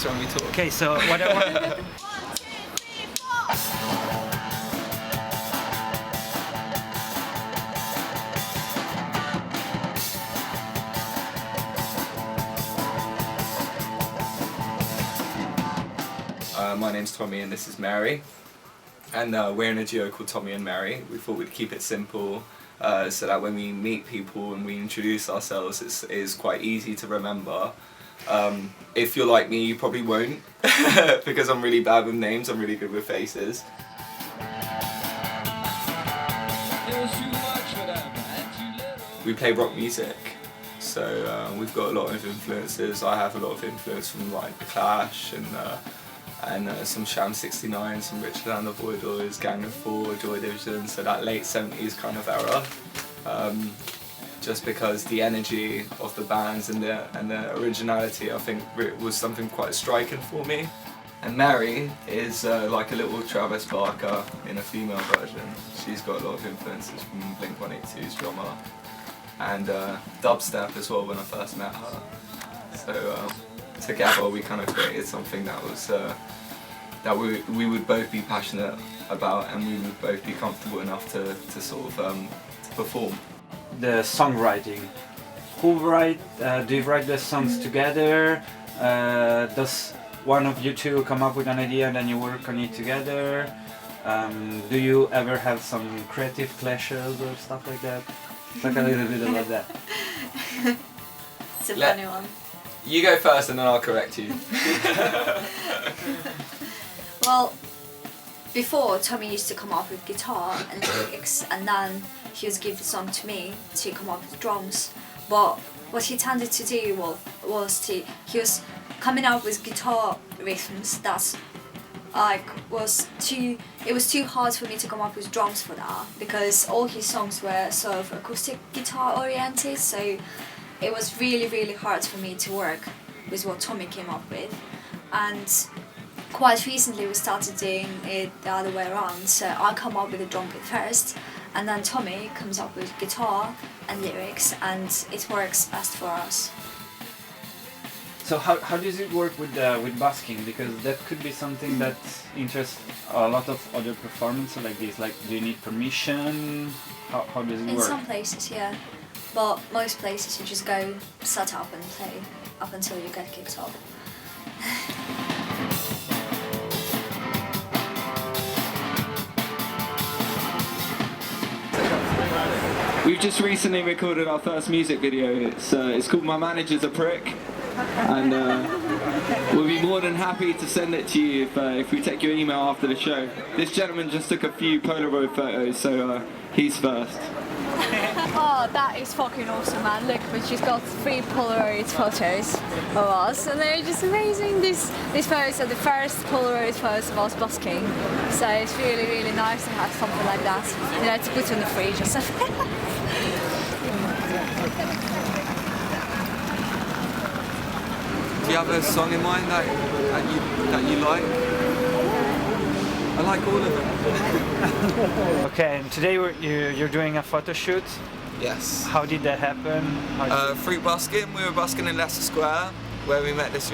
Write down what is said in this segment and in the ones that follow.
things when we talk. Okay, so what I want. My name's Tommy and this is Mary, and we're in a duo called Tommy and Mary. We thought we'd keep it simple so that when we meet people and we introduce ourselves it's quite easy to remember. If you're like me, you probably won't because I'm really bad with names, I'm really good with faces. We play rock music, so we've got a lot of influences. I have a lot of influence from like The Clash and some Sham 69, some Richard and the Voidors, Gang of Four, Joy Division, so that late 70s kind of era. Just because the energy of the bands and the originality, I think, was something quite striking for me. And Mary is like a little Travis Barker in a female version. She's got a lot of influences from Blink-182's drummer and dubstep as well when I first met her. So together we kind of created something that was that we would both be passionate about and we would both be comfortable enough to sort of to perform. The songwriting. Do you write the songs together? Does one of you two come up with an idea and then you work on it together? Do you ever have some creative clashes or stuff like that? Talk a little bit about that. It's a funny one. You go first and then I'll correct you. Well, before Tommy used to come up with guitar and lyrics, and then he would give the song to me to come up with drums. But what he tended to do he was coming up with guitar rhythms that it was too hard for me to come up with drums for that, because all his songs were sort of acoustic guitar oriented, so it was really hard for me to work with what Tommy came up with. And quite recently we started doing it the other way around, so I come up with a drum bit first and then Tommy comes up with guitar and lyrics, and it works best for us. So how does it work with busking? Because that could be something that interests a lot of other performances like this. Like, do you need permission? How does it work? In some places, yeah. But most places you just go set up and play up until you get kicked off. We've just recently recorded our first music video. It's called My Manager's a Prick, and we'll be more than happy to send it to you if we take your email after the show. This gentleman just took a few Polaroid photos, so he's first. Oh, that is fucking awesome, man. Look, but she's got 3 Polaroid photos of us, and they're just amazing. These photos are the first Polaroid photos of us busking, so it's really nice to have something like that, you know, to put in the fridge or something. Do you have a song in mind that you like? I like all of them. Okay, and today you're doing a photo shoot. Yes. How did that happen? Through busking. We were busking in Leicester Square, where we met this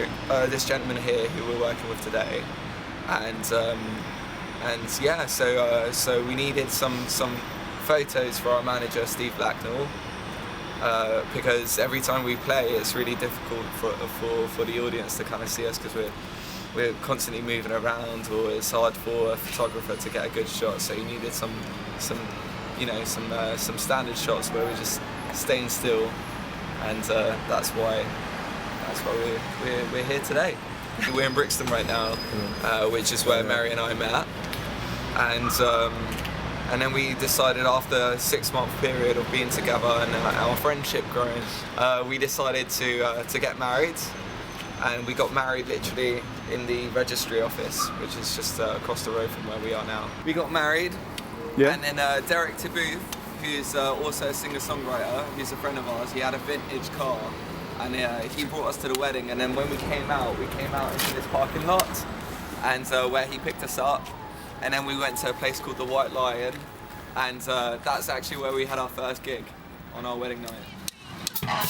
gentleman here who we're working with today, and yeah, so we needed some photos for our manager Steve Blacknell, because every time we play it's really difficult for the audience to kind of see us, because we're constantly moving around, or it's hard for a photographer to get a good shot. So you needed some standard shots where we're just staying still, and that's why we're here today. We're in Brixton right now, which is where Mary and I met, and then we decided, after a 6-month period of being together and our friendship growing, we decided to get married. And we got married literally in the registry office, which is just across the road from where we are now. We got married, yeah. And then Derek Tabooth, who's also a singer-songwriter, who's a friend of ours, he had a vintage car, and he brought us to the wedding. And then when we came out into this parking lot, and where he picked us up, and then we went to a place called the White Lion, and that's actually where we had our first gig on our wedding night. 'Cause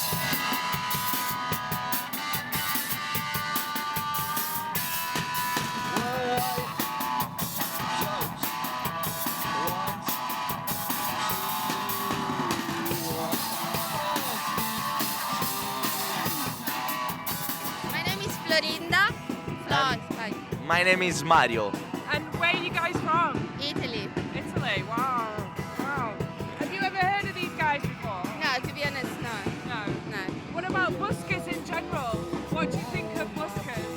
Florinda. Hi. My name is Mario. And where are you guys from? Italy. Italy, wow. Wow. Have you ever heard of these guys before? No, to be honest, no. No. No. What about buskers in general? What do you think of buskers?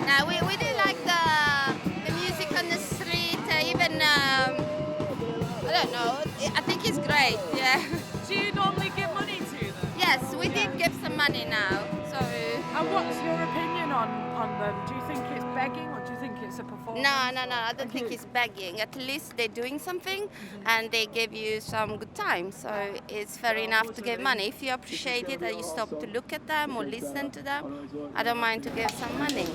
No, we do like the music on the street, even, I don't know, I think it's great, yeah. Do you normally give money to them? Yes, we did give some money now, so... And what's your opinion on them? Do you think it's begging or do you think it's a performance? No, I don't think it's begging. At least they're doing something and they give you some good time. So it's fair enough to give money. If you appreciate it and you stop to look at them or listen to them, I don't mind to give some money.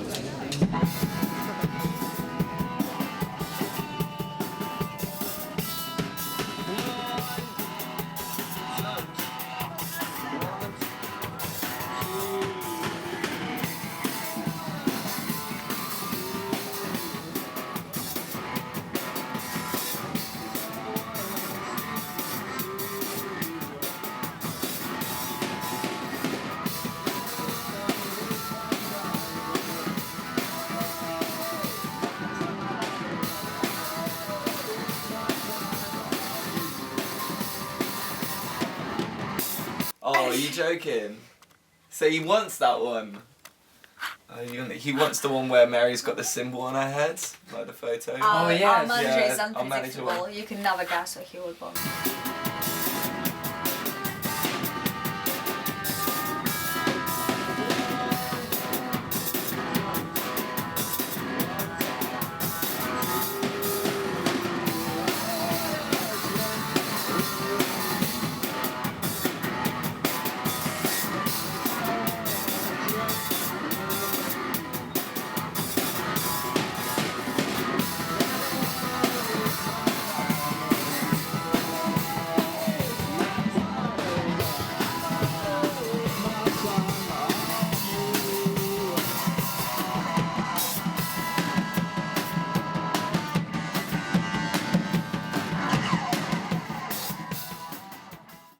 Oh, are you joking? So he wants that one. He wants the one where Mary's got the symbol on her head, like the photo. Our yes. manager is Yeah, our manager unpredictable. You can never guess what he would want.